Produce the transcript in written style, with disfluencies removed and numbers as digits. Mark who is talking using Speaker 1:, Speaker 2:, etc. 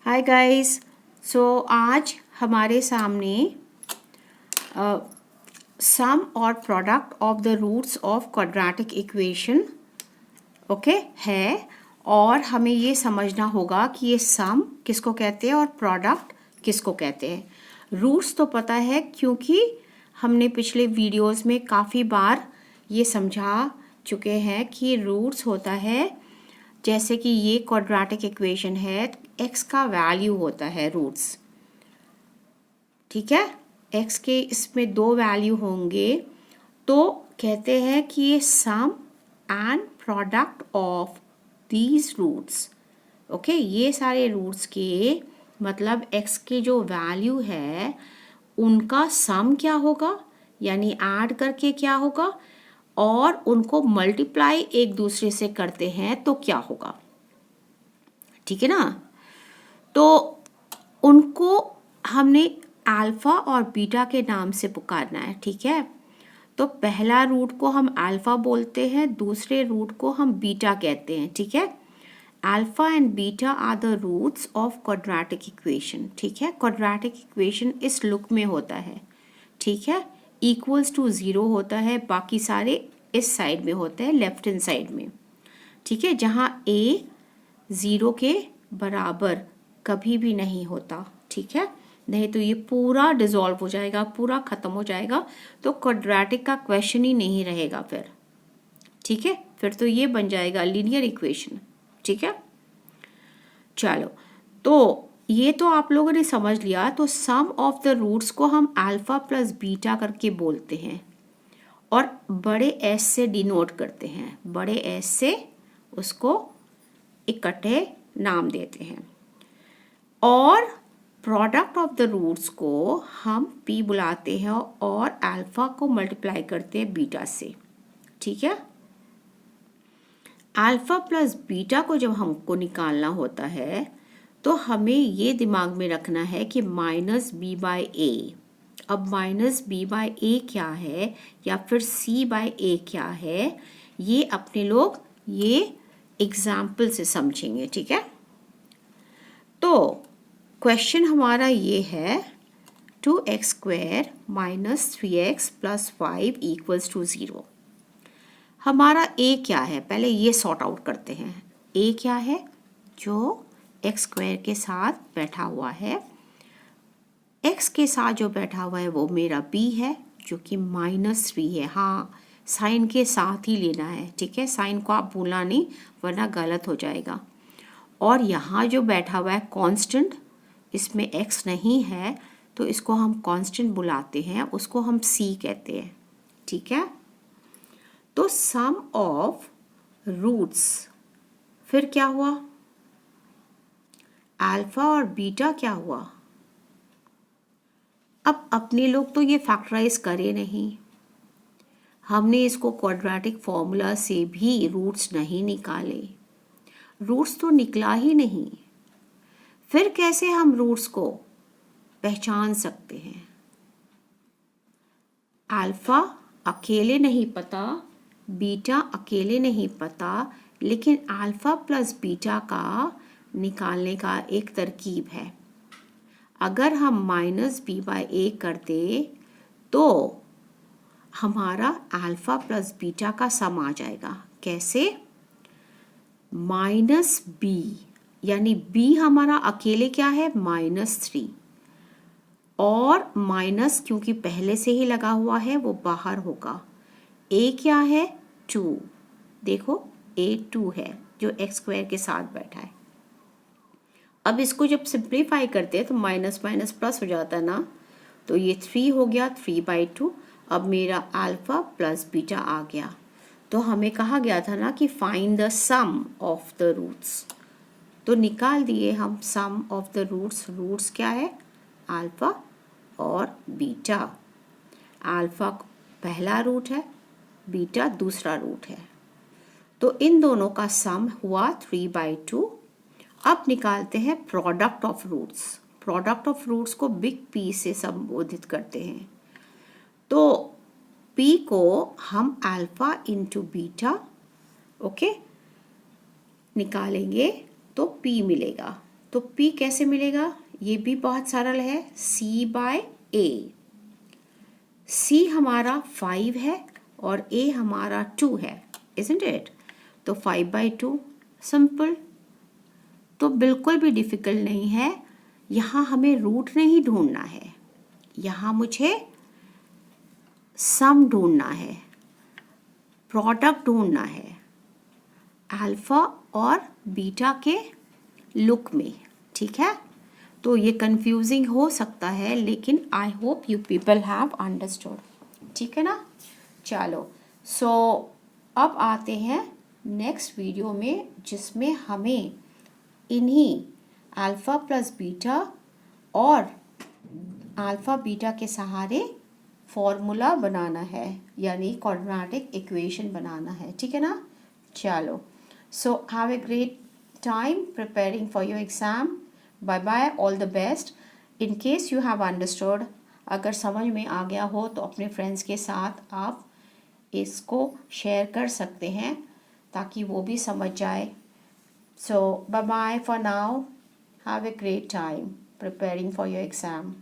Speaker 1: Hi guys. आज हमारे सामने सम और product of the roots of quadratic equation है, और हमें ये समझना होगा कि ये सम किसको कहते हैं और प्रोडक्ट किसको कहते हैं। रूट्स तो पता है क्योंकि हमने पिछले वीडियोस में काफ़ी बार ये समझा चुके हैं कि रूट्स होता है, जैसे कि ये क्वाड्रेटिक इक्वेशन है, x का वैल्यू होता है रूट्स। ठीक है, x के इसमें 2 वैल्यू होंगे, तो कहते हैं कि ये sum and product of these roots. Okay, ये सारे रूट्स के मतलब x के जो वैल्यू है उनका सम क्या होगा, यानी ऐड करके क्या होगा, और उनको मल्टीप्लाई एक दूसरे से करते हैं तो क्या होगा। ठीक है ना। तो उनको हमने अल्फ़ा और बीटा के नाम से पुकारना है। ठीक है, तो पहला रूट को हम अल्फ़ा बोलते हैं, दूसरे रूट को हम बीटा कहते हैं। ठीक है, alpha and beta are the roots of quadratic equation. ठीक है, क्वाड्रेटिक इक्वेशन इस लुक में होता है। ठीक है, इक्वल्स टू 0 होता है, बाकी सारे इस साइड में होते हैं, लेफ्ट हैंड साइड में। ठीक है, जहाँ a 0 के बराबर कभी भी नहीं होता। ठीक है, नहीं तो ये पूरा डिसॉल्व हो जाएगा, पूरा खत्म हो जाएगा, तो क्वाड्रेटिक का क्वेश्चन ही नहीं रहेगा फिर। ठीक है, फिर तो ये बन जाएगा लीनियर इक्वेशन। ठीक है, चलो, तो ये तो आप लोगों ने समझ लिया। तो सम ऑफ द रूट्स को हम अल्फा प्लस बीटा करके बोलते हैं और बड़े एस से डिनोट करते हैं, बड़े एस से उसको इकट्ठे नाम देते हैं। और प्रोडक्ट ऑफ द रूट्स को हम p बुलाते हैं और अल्फा को मल्टीप्लाई करते हैं बीटा से। ठीक है, अल्फा प्लस बीटा को जब हमको निकालना होता है तो हमें ये दिमाग में रखना है कि माइनस बी बाई ए। अब माइनस बी बाई ए क्या है या फिर c बाई ए क्या है, ये अपने लोग ये एग्जाम्पल से समझेंगे। ठीक है, तो क्वेश्चन हमारा ये है 2x² minus 3x plus 5 equals to 0। हमारा a क्या है, पहले ये सॉर्ट आउट करते हैं। a क्या है, जो x² के साथ बैठा हुआ है, x के साथ जो बैठा हुआ है वो मेरा b है, जो कि -3 है। हाँ, साइन के साथ ही लेना है। ठीक है, साइन को आप भूलना नहीं वरना गलत हो जाएगा। और यहाँ जो बैठा हुआ है कांस्टेंट, इसमें x नहीं है तो इसको हम कांस्टेंट बुलाते हैं, उसको हम c कहते हैं। ठीक है, तो सम ऑफ रूट्स फिर क्या हुआ, अल्फा और बीटा क्या हुआ। अब अपने लोग तो ये फैक्टराइज करे नहीं, हमने इसको क्वाड्रेटिक फॉर्मूला से भी रूट्स नहीं निकाले, रूट्स तो निकला ही नहीं। फिर कैसे हम रूट्स को पहचान सकते हैं। अल्फा अकेले नहीं पता, बीटा अकेले नहीं पता, लेकिन अल्फा प्लस बीटा का निकालने का एक तरकीब है। अगर हम माइनस बी बाई ए कर दे तो हमारा अल्फा प्लस बीटा का सम आ जाएगा। कैसे, माइनस बी, यानी b हमारा अकेले क्या है -3, और माइनस क्योंकि पहले से ही लगा हुआ है वो बाहर होगा। a क्या है 2, देखो a 2 है जो x² के साथ बैठा है। अब इसको जब सिंप्लीफाई करते हैं तो माइनस माइनस प्लस हो जाता है ना, तो ये 3 हो गया, 3/2। अब मेरा अल्फा प्लस बीटा आ गया। तो हमें कहा गया था ना कि find the sum of the roots, तो निकाल दिए हम sum of the roots. Roots क्या है, अल्फा और बीटा। अल्फा पहला रूट है, बीटा दूसरा रूट है, तो इन दोनों का सम हुआ 3/2। अब निकालते हैं product of roots. Product of roots को बिग P से संबोधित करते हैं। तो P को हम अल्फा इंटू बीटा निकालेंगे तो P मिलेगा। तो P कैसे मिलेगा? ये भी बहुत सरल है, C/A। C हमारा 5 है और A हमारा 2 है, isn't it? तो 5/2 सिंपल। तो बिल्कुल भी डिफ़िकल्ट नहीं है। यहाँ हमें रूट नहीं ढूंढना है, यहाँ मुझे सम ढूंढना है, प्रोडक्ट ढूंढना है अल्फ़ा और बीटा के लुक में, ठीक है? तो ये कंफ्यूजिंग हो सकता है, लेकिन I hope you people have understood, ठीक है ना? चलो, सो अब आते हैं नेक्स्ट वीडियो में, जिसमें हमें इन्हीं अल्फ़ा प्लस बीटा और अल्फ़ा बीटा के सहारे फॉर्मूला बनाना है, यानी क्वाड्रेटिक इक्वेशन बनाना है, ठीक है ना? चलो, so have a great time preparing for your exam. Bye bye, all the best. In case you have understood, अगर समझ में आ गया हो तो अपने फ्रेंड्स के साथ आप इसको शेयर कर सकते हैं ताकि वो भी समझ जाए. So bye bye for now. Have a great time preparing for your exam.